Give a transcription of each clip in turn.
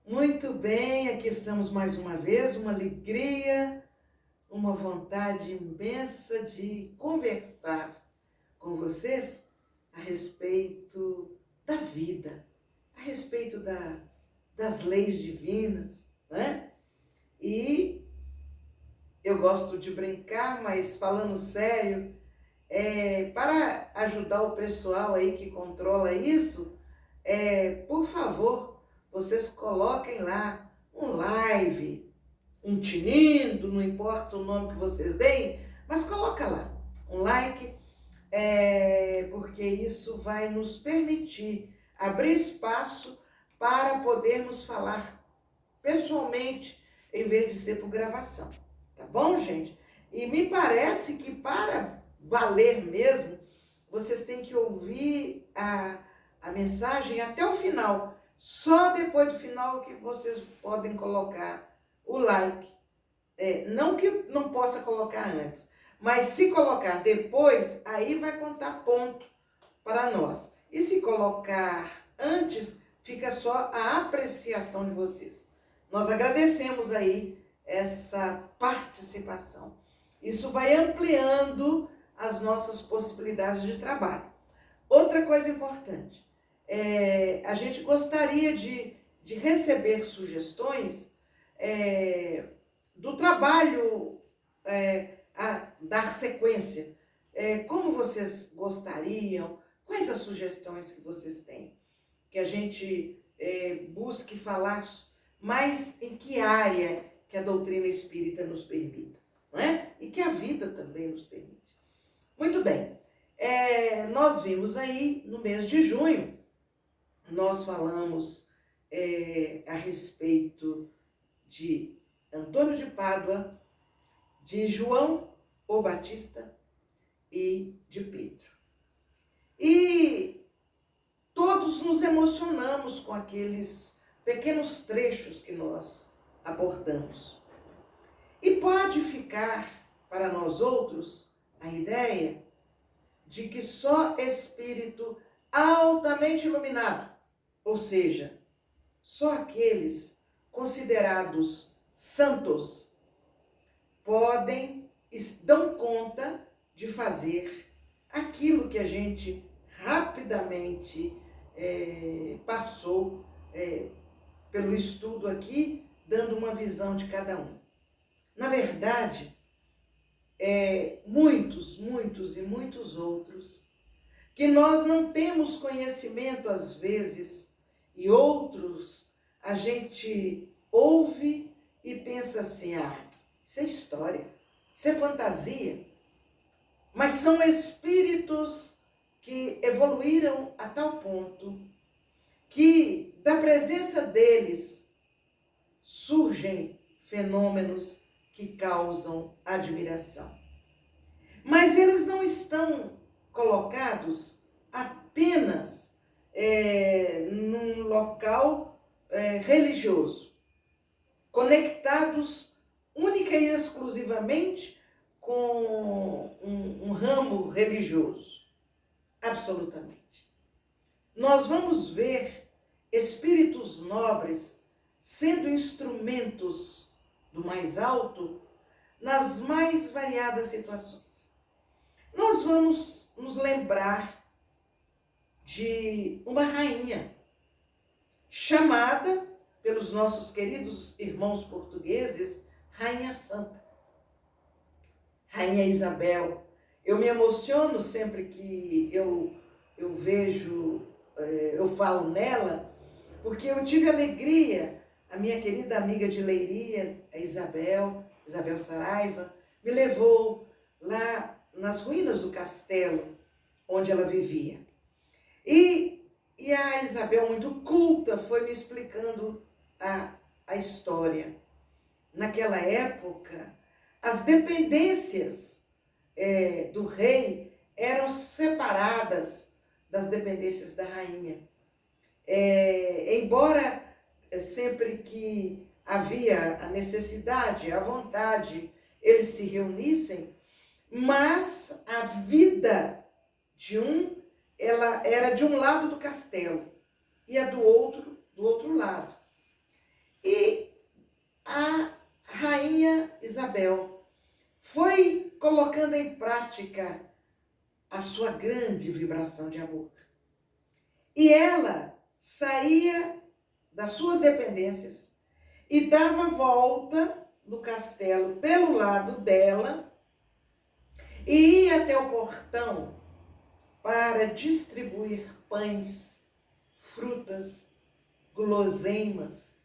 Muito bem, aqui estamos mais uma vez, uma alegria, uma vontade imensa de conversar com vocês a respeito da vida, a respeito das leis divinas, né? E eu gosto de brincar, mas falando sério, para ajudar o pessoal aí que controla isso, por favor, vocês coloquem lá um live, um tinindo, não importa o nome que vocês deem, mas coloca lá um like, porque isso vai nos permitir abrir espaço para podermos falar pessoalmente, em vez de ser por gravação. Tá bom, gente? E me parece que para valer mesmo, vocês têm que ouvir a mensagem até o final. Só depois do final que vocês podem colocar o like. Não que não possa colocar antes, mas se colocar depois, aí vai contar ponto para nós. E se colocar antes, fica só a apreciação de vocês. Nós agradecemos aí essa participação. Isso vai ampliando as nossas possibilidades de trabalho. Outra coisa importante, a gente gostaria de receber sugestões do trabalho a dar sequência. Como vocês gostariam? Quais as sugestões que vocês têm? Que a gente busque falar mais em que área que a doutrina espírita nos permita, não é? E que a vida também nos permite. Muito bem, nós vimos aí no mês de junho, nós falamos a respeito de Antônio de Pádua, de João o Batista e de Pedro. E todos nos emocionamos com aqueles pequenos trechos que nós abordamos. E pode ficar para nós outros a ideia de que só espírito altamente iluminado, ou seja, só aqueles considerados santos, dão conta de fazer aquilo que a gente rapidamente passou pelo estudo aqui, dando uma visão de cada um. Na verdade, muitos e muitos outros, que nós não temos conhecimento às vezes, e outros a gente ouve e pensa assim, isso é história, isso é fantasia. Mas são espíritos que evoluíram a tal ponto que da presença deles surgem fenômenos que causam admiração. Mas eles não estão colocados apenas num local religioso, conectados única e exclusivamente com um ramo religioso. Absolutamente. Nós vamos ver espíritos nobres sendo instrumentos do mais alto nas mais variadas situações. Nós vamos nos lembrar de uma rainha chamada pelos nossos queridos irmãos portugueses Rainha Santa, Rainha Isabel. Eu me emociono sempre que eu vejo, eu falo nela, porque eu tive alegria, a minha querida amiga de Leiria, a Isabel Saraiva, me levou lá nas ruínas do castelo onde ela vivia. E a Isabel, muito culta, foi me explicando a história. Naquela época, as dependências do rei eram separadas das dependências da rainha. Embora sempre que havia a necessidade, a vontade, eles se reunissem, mas a vida de ela era de um lado do castelo e a do outro lado. a rainha Isabel foi colocando em prática a sua grande vibração de amor. E ela saía das suas dependências e dava volta no castelo pelo lado dela e ia até o portão para distribuir pães, frutas, guloseimas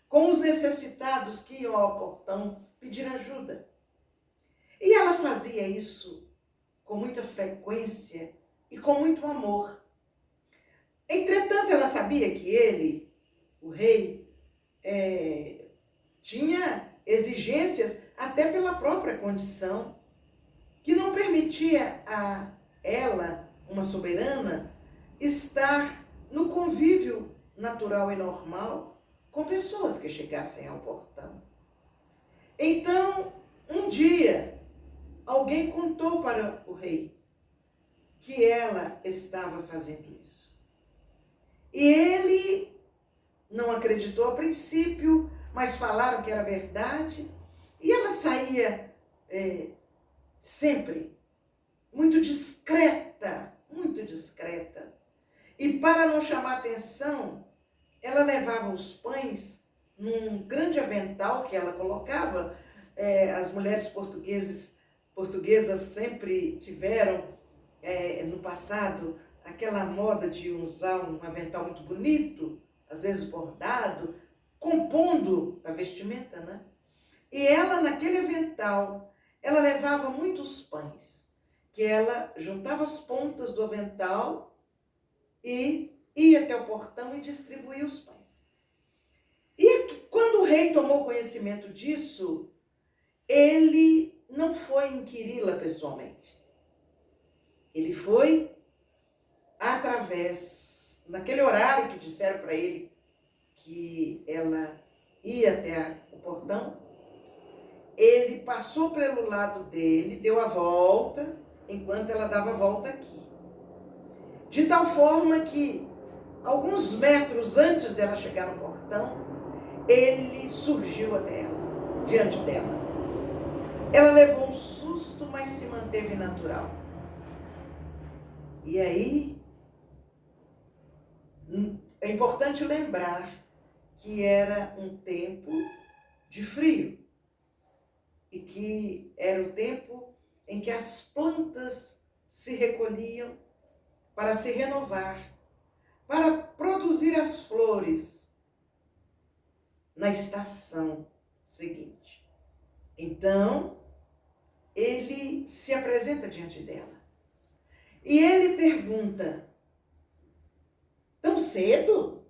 com os necessitados que iam ao portão pedir ajuda. E ela fazia isso com muita frequência e com muito amor. Entretanto, ela sabia que ele, o rei, tinha exigências até pela própria condição, que não permitia a ela, uma soberana, estar no convívio natural e normal com pessoas que chegassem ao portão. Então, um dia, alguém contou para o rei que ela estava fazendo isso. E ele não acreditou a princípio, mas falaram que era verdade. E ela saía sempre muito discreta, muito discreta. E para não chamar atenção, ela levava os pães num grande avental que ela colocava. As mulheres portuguesas sempre tiveram, no passado, aquela moda de usar um avental muito bonito, às vezes bordado, compondo a vestimenta, né? E ela, naquele avental, ela levava muitos pães, que ela juntava as pontas do avental e ia até o portão e distribuía os pães. E quando o rei tomou conhecimento disso, ele não foi inquiri-la pessoalmente. Ele foi através, naquele horário que disseram para ele que ela ia até o portão, ele passou pelo lado dele, deu a volta, enquanto ela dava a volta aqui. De tal forma que, alguns metros antes dela chegar no portão, ele surgiu até ela, diante dela. Ela levou um susto, mas se manteve natural. E aí, é importante lembrar que era um tempo de frio e que era o tempo em que as plantas se recolhiam para se renovar, para produzir as flores na estação seguinte. Então, ele se apresenta diante dela e ele pergunta: tão cedo?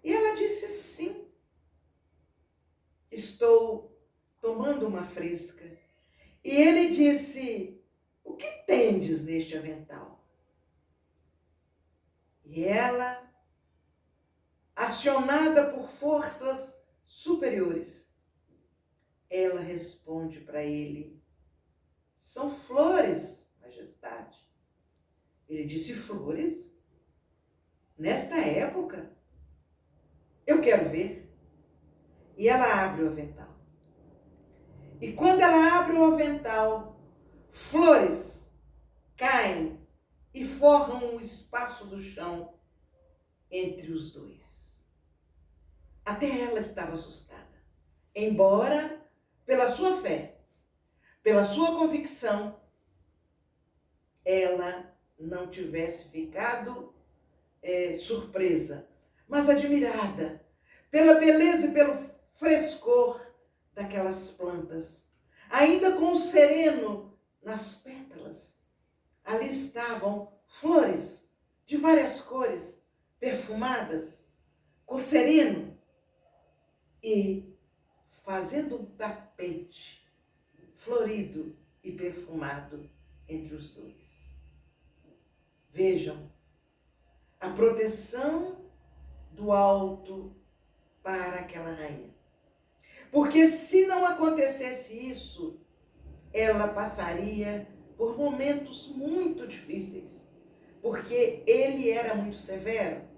E ela disse: sim, estou tomando uma fresca. E ele disse: o que tendes neste avental? E ela, acionada por forças superiores, ela responde para ele: são flores, majestade. Ele disse: flores? Nesta época? Eu quero ver. E ela abre o avental. E quando ela abre o avental, flores caem e forram o espaço do chão entre os dois. Até ela estava assustada. Embora, pela sua fé, pela sua convicção, ela não tivesse ficado surpresa, mas admirada pela beleza e pelo frescor daquelas plantas. Ainda com o sereno nas pétalas, ali estavam flores de várias cores, perfumadas, com sereno e fazendo um tapete florido e perfumado entre os dois. Vejam a proteção do alto para aquela rainha. Porque se não acontecesse isso, ela passaria por momentos muito difíceis, porque ele era muito severo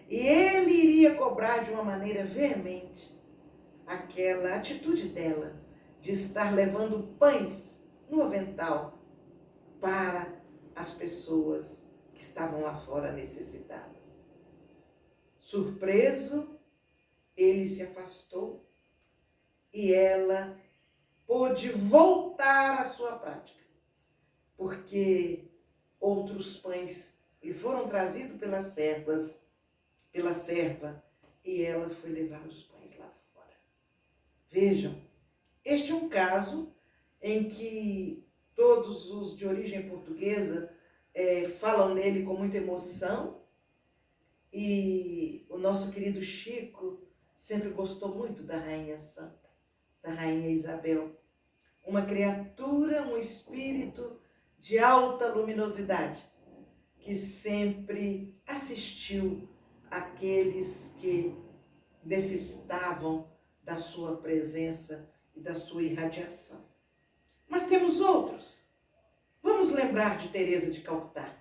e ele iria cobrar de uma maneira veemente. aquela atitude dela de estar levando pães no avental para as pessoas que estavam lá fora necessitadas. Surpreso, ele se afastou e ela pôde voltar à sua prática, porque outros pães lhe foram trazidos pela serva, e ela foi levar os pães lá fora. Vejam, este é um caso em que todos os de origem portuguesa falam nele com muita emoção, e o nosso querido Chico sempre gostou muito da Rainha Santa, da Rainha Isabel. Uma criatura, um espírito de alta luminosidade, que sempre assistiu aqueles que necessitavam da sua presença e da sua irradiação. Mas temos outros. Vamos lembrar de Teresa de Calcutá.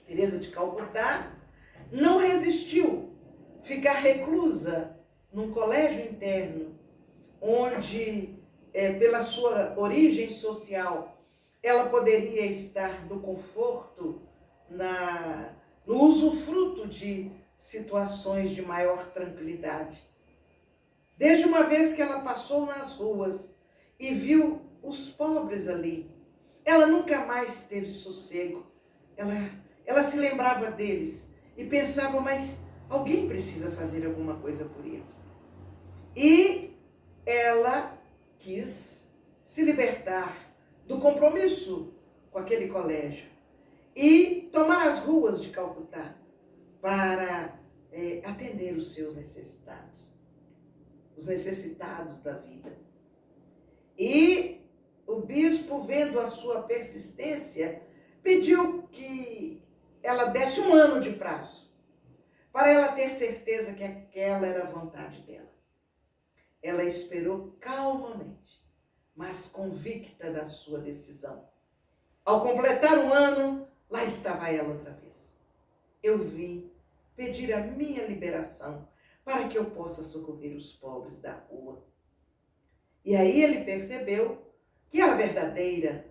Teresa de Calcutá não resistiu ficar reclusa num colégio interno, onde, pela sua origem social, ela poderia estar no conforto, no usufruto de situações de maior tranquilidade. Desde uma vez que ela passou nas ruas e viu os pobres ali, ela nunca mais teve sossego. Ela se lembrava deles e pensava, mas alguém precisa fazer alguma coisa por eles. E ela quis se libertar do compromisso com aquele colégio e tomar as ruas de Calcutá para atender os seus necessitados, os necessitados da vida. E o bispo, vendo a sua persistência, pediu que ela desse 1 ano de prazo, para ela ter certeza que aquela era a vontade dela. Ela esperou calmamente, mas convicta da sua decisão. Ao completar 1 ano, lá estava ela outra vez. Eu vim pedir a minha liberação para que eu possa socorrer os pobres da rua. E aí ele percebeu que era verdadeira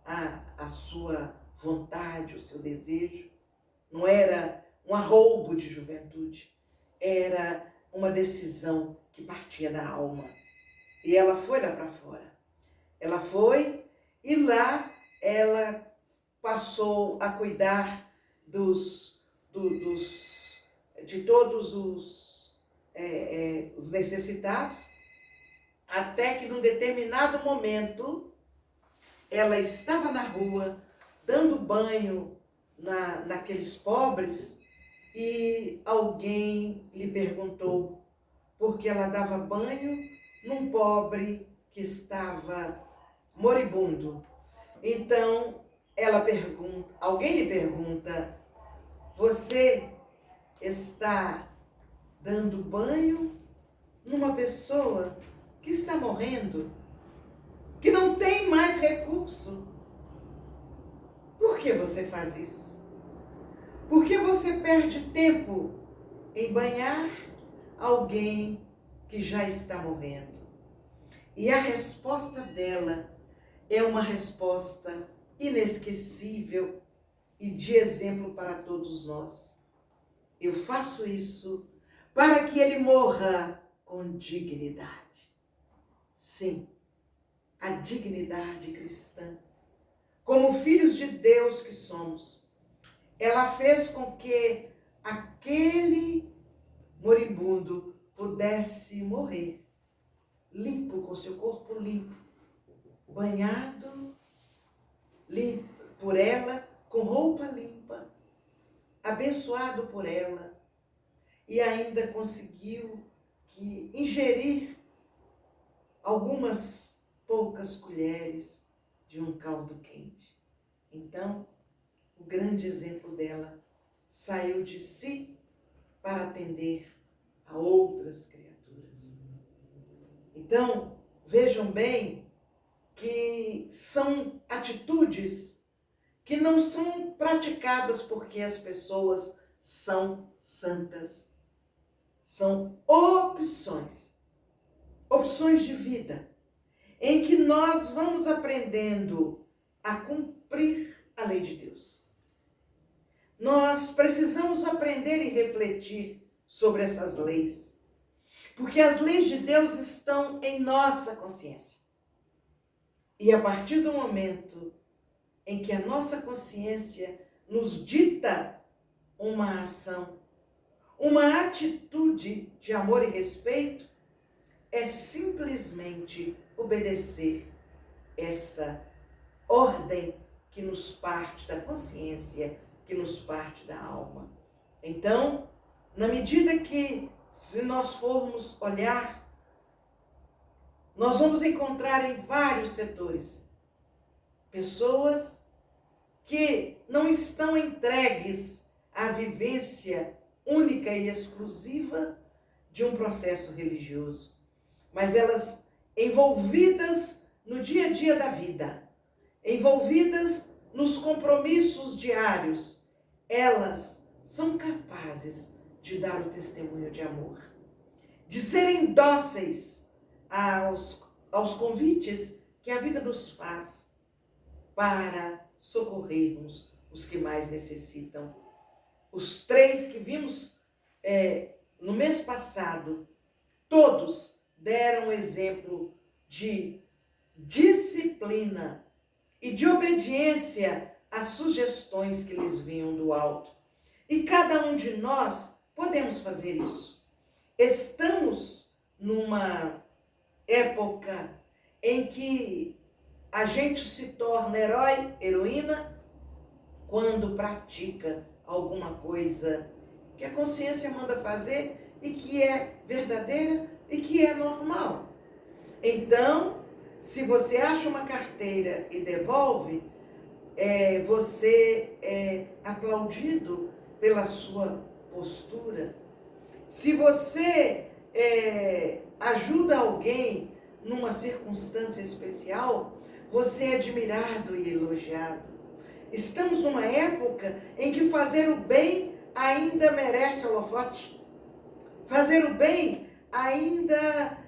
a sua vontade, o seu desejo. Não era um arroubo de juventude, era uma decisão que partia da alma. E ela foi lá para fora. Ela foi e lá ela passou a cuidar de todos os necessitados, até que num determinado momento ela estava na rua dando banho naqueles pobres e alguém lhe perguntou por que ela dava banho num pobre que estava moribundo. Então alguém lhe pergunta, você está dando banho numa pessoa que está morrendo, que não tem mais recurso? Por que você faz isso? Por que você perde tempo em banhar alguém que já está morrendo? E a resposta dela é uma resposta inesquecível e de exemplo para todos nós. Eu faço isso para que ele morra com dignidade. Sim, a dignidade cristã. Como filhos de Deus que somos, ela fez com que aquele moribundo pudesse morrer, limpo, com seu corpo limpo, banhado por ela, com roupa limpa, abençoado por ela, e ainda conseguiu ingerir algumas poucas colheres de um caldo quente. Então, o grande exemplo dela saiu de si para atender a outras criaturas. Então, vejam bem que são atitudes que não são praticadas porque as pessoas são santas. São opções. opções de vida, em que nós vamos aprendendo a cumprir a lei de Deus. Nós precisamos aprender e refletir sobre essas leis, porque as leis de Deus estão em nossa consciência. E a partir do momento em que a nossa consciência nos dita uma ação, uma atitude de amor e respeito, é simplesmente obedecer essa ordem que nos parte da consciência, que nos parte da alma. Então, na medida que, se nós formos olhar, nós vamos encontrar em vários setores pessoas que não estão entregues à vivência única e exclusiva de um processo religioso, mas elas envolvidas no dia a dia da vida, envolvidas nos compromissos diários, elas são capazes de dar o testemunho de amor, de serem dóceis aos convites que a vida nos faz para socorrermos os que mais necessitam. Os 3 que vimos no mês passado, todos deram exemplo de disciplina e de obediência às sugestões que lhes vinham do alto. E cada um de nós podemos fazer isso. Estamos numa época em que a gente se torna herói, heroína, quando pratica alguma coisa que a consciência manda fazer e que é verdadeira e que é normal. Então, se você acha uma carteira e devolve, você é aplaudido pela sua postura. Se você ajuda alguém numa circunstância especial, você é admirado e elogiado. Estamos numa época em que fazer o bem ainda merece holofote. Fazer o bem ainda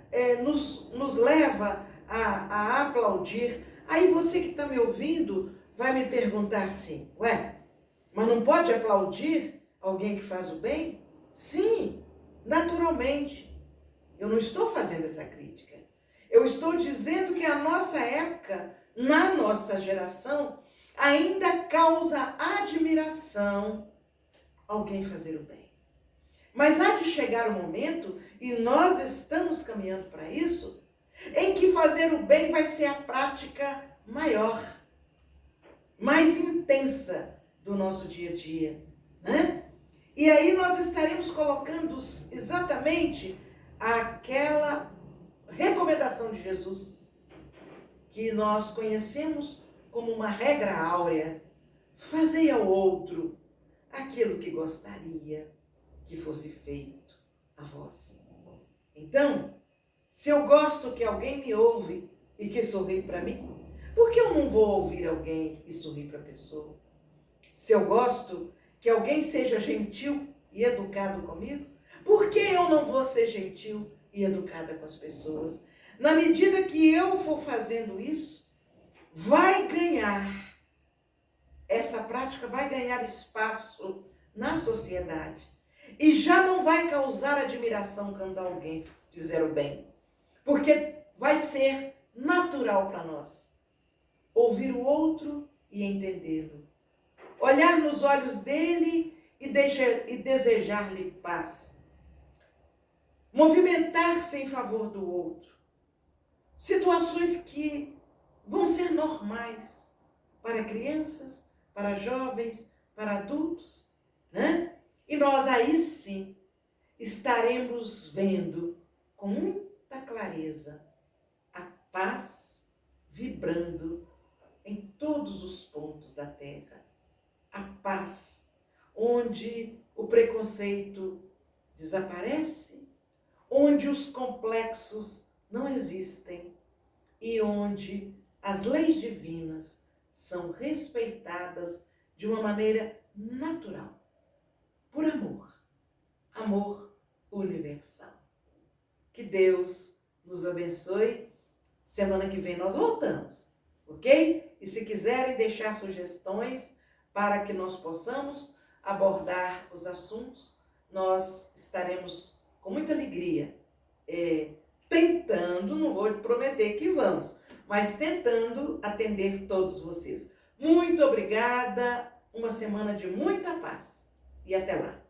nos leva a aplaudir. Aí você que está me ouvindo vai me perguntar assim, mas não pode aplaudir alguém que faz o bem? Sim, naturalmente. Eu não estou fazendo essa crítica. Eu estou dizendo que a nossa época, na nossa geração, ainda causa admiração alguém fazer o bem. Mas há de chegar o momento, e nós estamos caminhando para isso, em que fazer o bem vai ser a prática maior, mais intensa do nosso dia a dia, né? E aí nós estaremos colocando exatamente aquela recomendação de Jesus, que nós conhecemos como uma regra áurea: fazei ao outro aquilo que gostaria que fosse feito a vós. Então, se eu gosto que alguém me ouve e que sorri para mim, por que eu não vou ouvir alguém e sorrir para a pessoa? Se eu gosto que alguém seja gentil e educado comigo, por que eu não vou ser gentil e educada com as pessoas? Na medida que eu for fazendo isso, essa prática vai ganhar espaço na sociedade e já não vai causar admiração quando alguém fizer o bem, porque vai ser natural para nós ouvir o outro e entendê-lo, olhar nos olhos dele e desejar-lhe paz, movimentar-se em favor do outro. Situações que vão ser normais para crianças, para jovens, para adultos, né? E nós aí sim estaremos vendo com muita clareza a paz vibrando em todos os pontos da terra. A paz onde o preconceito desaparece, onde os complexos não existem e onde as leis divinas são respeitadas de uma maneira natural, por amor universal. Que Deus nos abençoe. Semana que vem nós voltamos, ok? E se quiserem deixar sugestões para que nós possamos abordar os assuntos, nós estaremos com muita alegria, tentando, não vou prometer que vamos, mas tentando atender todos vocês. Muito obrigada, uma semana de muita paz e até lá.